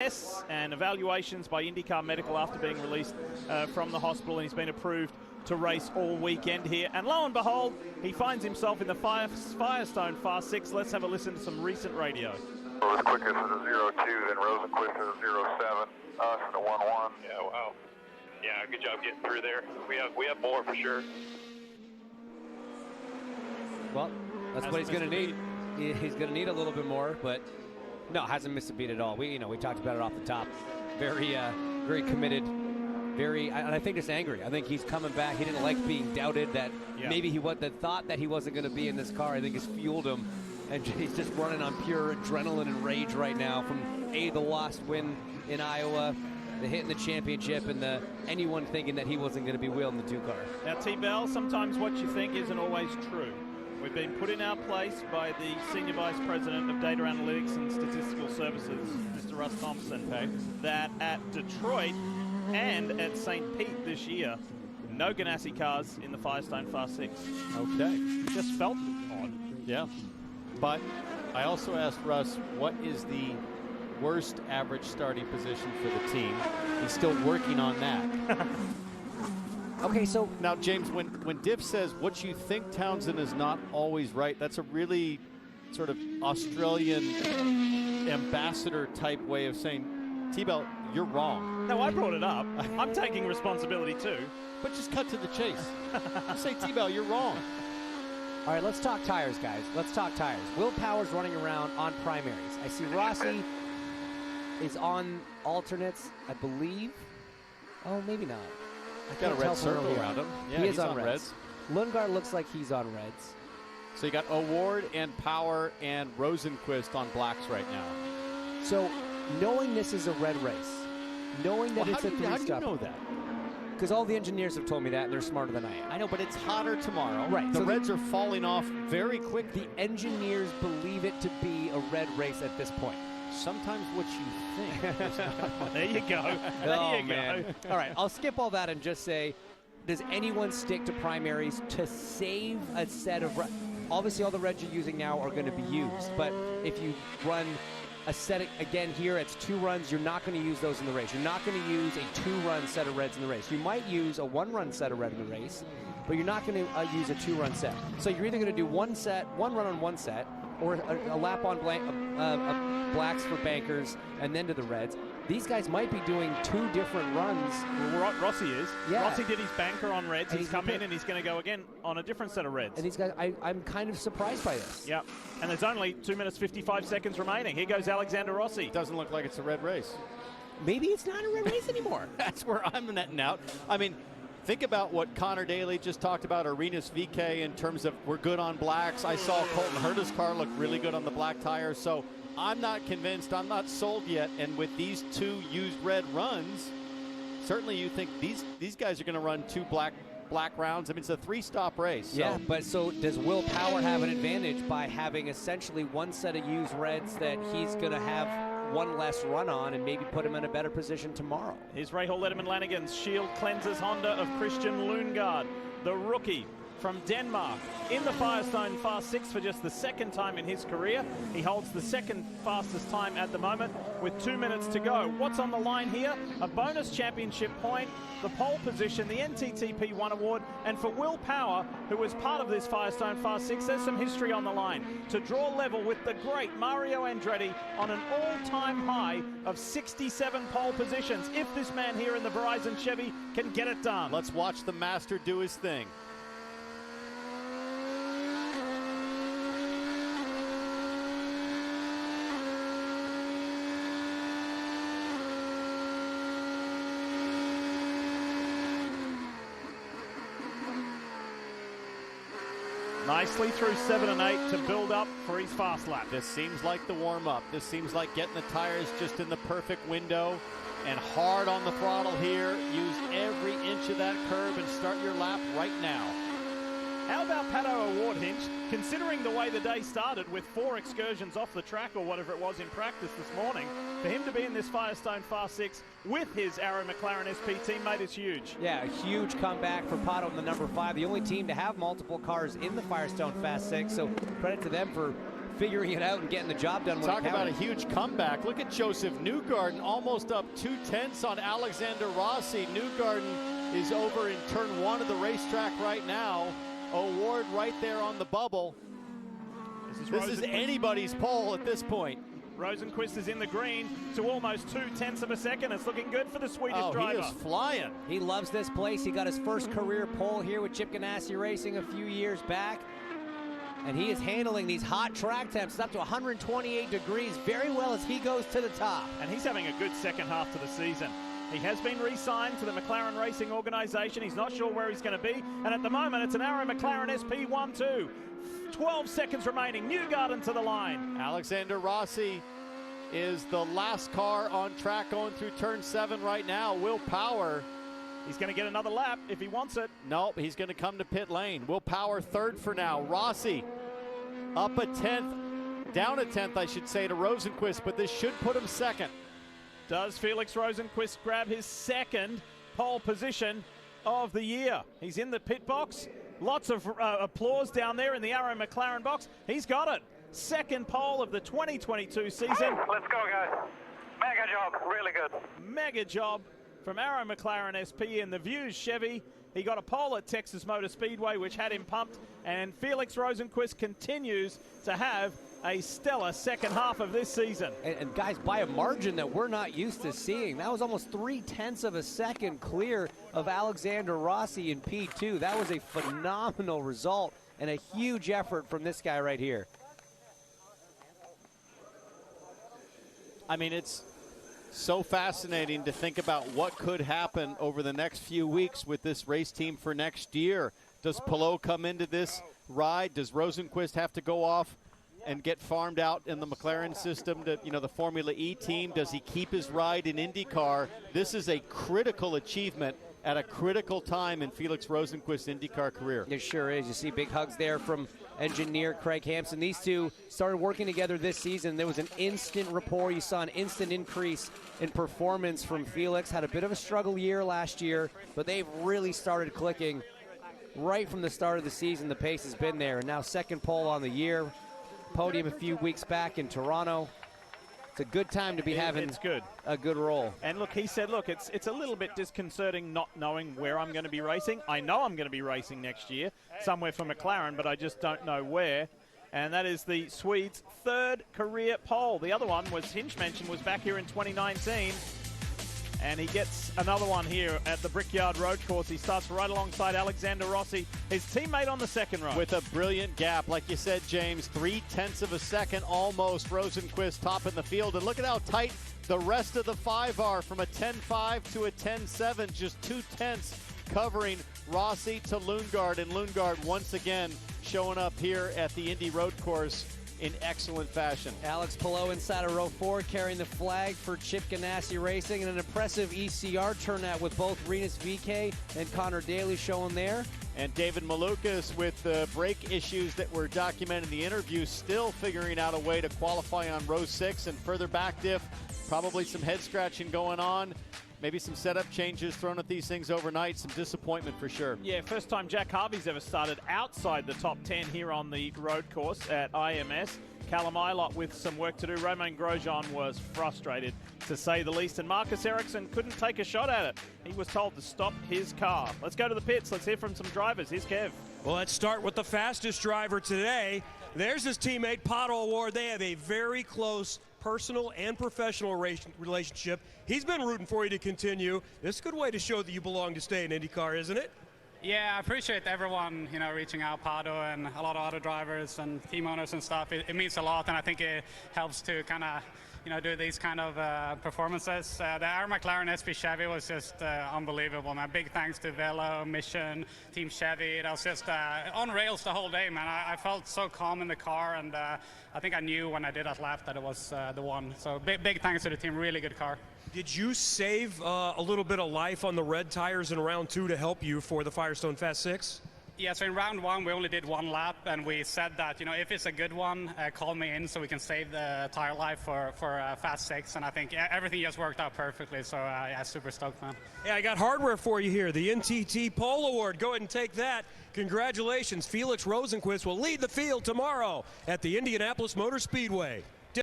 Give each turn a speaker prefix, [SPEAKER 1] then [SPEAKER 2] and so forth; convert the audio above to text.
[SPEAKER 1] tests and evaluations by IndyCar Medical after being released from the hospital, and he's been approved to race all weekend here. And lo and behold, he finds himself in the Firestone Fast 6. Let's have a listen to some recent radio.
[SPEAKER 2] Rosenqvist is a 02, then Rosenqvist is a 07, us is a 11.
[SPEAKER 3] Yeah, wow. Yeah, good job getting through there. We have more for sure.
[SPEAKER 4] Well, that's what he's going to need. He's going to need a little bit more, but no, hasn't missed a beat at all. We talked about it off the top. Very, very committed. And I think just angry. I think he's coming back. He didn't like being doubted that maybe the thought that he wasn't going to be in this car, I think has fueled him. And he's just running on pure adrenaline and rage right now from the lost win in Iowa, the hit in the championship, and anyone thinking that he wasn't going to be wheeling the 2-car.
[SPEAKER 1] Now, T-Bell, sometimes what you think isn't always true. We've been put in our place by the Senior Vice President of Data Analytics and Statistical Services, Mr. Russ Thompson, that at Detroit and at St. Pete this year, no Ganassi cars in the Firestone Fast 6.
[SPEAKER 5] Okay.
[SPEAKER 1] Just felt odd.
[SPEAKER 5] Yeah. But I also asked Russ, what is the worst average starting position for the team? He's still working on that.
[SPEAKER 4] Okay, so
[SPEAKER 5] now, James, when Div says what you think Townsend is not always right, that's a really sort of Australian ambassador type way of saying, T-Bell, you're wrong.
[SPEAKER 1] No, I brought it up. I'm taking responsibility too.
[SPEAKER 5] But just cut to the chase. Say, T-Bell, you're wrong.
[SPEAKER 4] All right, let's talk tires, guys. Let's talk tires. Will Power's running around on primaries. I see Rossi is on alternates, I believe. Oh, maybe not.
[SPEAKER 5] Got a red circle around him. Yeah,
[SPEAKER 4] he is on reds. Lundgaard looks like he's on reds.
[SPEAKER 5] So you got O'Ward and Power and Rosenqvist on blacks right now.
[SPEAKER 4] So knowing this is a red race, knowing that it's a three-stop.
[SPEAKER 5] How do you know that?
[SPEAKER 4] Because all the engineers have told me that, and they're smarter than I am.
[SPEAKER 5] I know, but it's hotter tomorrow.
[SPEAKER 4] Right.
[SPEAKER 5] The reds are falling off very quickly.
[SPEAKER 4] The engineers believe it to be a red race at this point.
[SPEAKER 5] Sometimes what you think.
[SPEAKER 1] There you go. There you go.
[SPEAKER 4] All right, I'll skip all that and just say, does anyone stick to primaries to save a set of... Obviously, all the reds you're using now are going to be used, but if you run a set, again here, it's 2 runs, you're not going to use those in the race. You're not going to use a 2-run set of reds in the race. You might use a 1-run set of red in the race, but you're not going to use a 2-run set. So you're either going to do one run on one set, or a lap on blacks for bankers, and then to the reds. These guys might be doing 2 different runs.
[SPEAKER 1] Well, Rossi is.
[SPEAKER 4] Yeah.
[SPEAKER 1] Rossi did his banker on reds. He's come in and he's going to go again on a different set of reds.
[SPEAKER 4] And these guys, I'm kind of surprised by this.
[SPEAKER 1] Yep. And there's only 2 minutes 55 seconds remaining. Here goes Alexander Rossi.
[SPEAKER 5] Doesn't look like it's a red race.
[SPEAKER 4] Maybe it's not a red race anymore.
[SPEAKER 5] That's where I'm netting out. I mean, think about what Connor Daly just talked about, Arenas VK, in terms of we're good on blacks. I saw Colton Herta's car look really good on the black tires. So I'm not convinced. I'm not sold yet. And with these 2 used red runs, certainly you think these guys are going to run 2 black rounds. I mean, it's a 3-stop race. So.
[SPEAKER 4] Yeah, but so does Will Power have an advantage by having essentially 1 set of used reds that he's going to have 1 less run on and maybe put him in a better position tomorrow?
[SPEAKER 1] Here's Rahal Letterman-Lanigan's Shield Cleansers Honda of Christian Lundgaard, the rookie from Denmark, in the Firestone Fast 6 for just the 2nd time in his career. He holds the 2nd fastest time at the moment with 2 minutes to go. What's on the line here? A bonus championship point, the pole position, the NTTP1 award, and for Will Power, who was part of this Firestone Fast 6, there's some history on the line to draw level with the great Mario Andretti on an all-time high of 67 pole positions, if this man here in the Verizon Chevy can get it done.
[SPEAKER 5] Let's watch the master do his thing.
[SPEAKER 1] Nicely through 7 and 8 to build up for his fast lap.
[SPEAKER 5] This seems like the warm-up. This seems like getting the tires just in the perfect window and hard on the throttle here. Use every inch of that curve and start your lap right now.
[SPEAKER 1] How about Pato O'Ward, Hinch? Considering the way the day started with 4 excursions off the track or whatever it was in practice this morning, for him to be in this Firestone Fast 6 with his Arrow McLaren SP teammate is huge.
[SPEAKER 4] Yeah, a huge comeback for Pato in the number 5. The only team to have multiple cars in the Firestone Fast 6, so credit to them for figuring it out and getting the job done.
[SPEAKER 5] Talk about a huge comeback. Look at Joseph Newgarden, almost up 2/10 on Alexander Rossi. Newgarden is over in turn 1 of the racetrack right now. O'Ward right there on the bubble. This is anybody's pole at this point.
[SPEAKER 1] Rosenqvist is in the green to almost 0.2 of a second. It's looking good for the Swedish driver.
[SPEAKER 5] He is flying.
[SPEAKER 4] He loves this place. He got his first career pole here with Chip Ganassi Racing a few years back. And he is handling these hot track temps up to 128 degrees very well as he goes to the top.
[SPEAKER 1] And he's having a good second half to the season. He has been re-signed to the McLaren Racing organization. He's not sure where he's going to be. And at the moment, it's an Arrow McLaren SP12. 12 seconds remaining. Newgarden to the line.
[SPEAKER 5] Alexander Rossi is the last car on track going through turn 7 right now. Will Power.
[SPEAKER 1] He's going to get another lap if he wants it.
[SPEAKER 5] Nope, he's going to come to pit lane. Will Power third for now. Rossi up a 10th, down a 10th, I should say, to Rosenqvist, but this should put him second.
[SPEAKER 1] Does Felix Rosenqvist grab his second pole position of the year? He's in the pit box. Lots of applause down there in the Arrow McLaren box. He's got it. Second pole of the 2022 season.
[SPEAKER 2] Let's go, guys. Mega job. Really good.
[SPEAKER 1] Mega job from Arrow McLaren SP in the Views Chevy. He got a pole at Texas Motor Speedway, which had him pumped. And Felix Rosenqvist continues to have a stellar second half of this season.
[SPEAKER 4] And guys, by a margin that we're not used to seeing. That was almost 0.3 of a second clear of Alexander Rossi in P2. That was a phenomenal result and a huge effort from this guy right here.
[SPEAKER 5] I mean, it's so fascinating to think about what could happen over the next few weeks with this race team for next year. Does Palou come into this ride? Does Rosenqvist have to go off and get farmed out in the McLaren system to, the Formula E team? Does he keep his ride in IndyCar? This is a critical achievement at a critical time in Felix Rosenqvist's IndyCar career.
[SPEAKER 4] It sure is. You see big hugs there from engineer Craig Hampson. These two started working together this season. There was an instant rapport. You saw an instant increase in performance from Felix. Had a bit of a struggle year last year, but they've really started clicking right from the start of the season. The pace has been there. And now second pole on the year. Podium a few weeks back in Toronto. It's a good time to be having a good roll.
[SPEAKER 1] And look, he said, look, it's a little bit disconcerting not knowing where I'm going to be racing. I know I'm going to be racing next year somewhere for McLaren, but I just don't know where. And that is the Swede's third career pole. The other one was Hinch mentioned was back here in 2019. And he gets another one here at the Brickyard Road Course. He starts right alongside Alexander Rossi, his teammate on the second row.
[SPEAKER 5] With a brilliant gap. Like you said, James, 0.3 of a second almost. Rosenqvist top in the field. And look at how tight the rest of the 5 are, from a 10.5 to a 10.7. Just 0.2 covering Rossi to Lundgaard. And Lundgaard once again showing up here at the Indy Road Course in excellent fashion.
[SPEAKER 4] Alex Palou inside of row 4 carrying the flag for Chip Ganassi Racing, and an impressive ECR turnout with both Rinus VeeKay and Connor Daly showing there.
[SPEAKER 5] And David Malukas, with the brake issues that were documented in the interview, still figuring out a way to qualify on row 6 and further back diff. Probably some head scratching going on. Maybe some setup changes thrown at these things overnight. Some disappointment for sure.
[SPEAKER 1] Yeah, first time Jack Harvey's ever started outside the top 10 here on the road course at IMS. Callum Ilott with some work to do. Romain Grosjean was frustrated, to say the least. And Marcus Ericsson couldn't take a shot at it. He was told to stop his car. Let's go to the pits. Let's hear from some drivers. Here's Kev.
[SPEAKER 6] Well, let's start with the fastest driver today. There's his teammate, Pato O'Ward. They have a very close personal and professional relationship. He's been rooting for you to continue. This is a good way to show that you belong to stay in IndyCar, isn't it?
[SPEAKER 7] Yeah, I appreciate everyone, reaching out, Pato and a lot of other drivers and team owners and stuff. It means a lot, and I think it helps to kind of, do these kind of performances. The Arrow McLaren SP Chevy was just unbelievable, man. Big thanks to Velo, Mission, Team Chevy. It was just on rails the whole day, man. I felt so calm in the car, and I think I knew when I did that lap that it was the one. So big thanks to the team. Really good car.
[SPEAKER 6] Did you save a little bit of life on the red tires in round 2 to help you for the Firestone Fast 6?
[SPEAKER 7] Yeah, so in round one, we only did one lap, and we said that, you know, if it's a good one, call me in so we can save the tire life for Fast 6, and I think everything just worked out perfectly, so yeah, super stoked, man.
[SPEAKER 6] Yeah, I got hardware for you here, the NTT Pole Award. Go ahead and take that. Congratulations. Felix Rosenqvist will lead the field tomorrow at the Indianapolis Motor Speedway.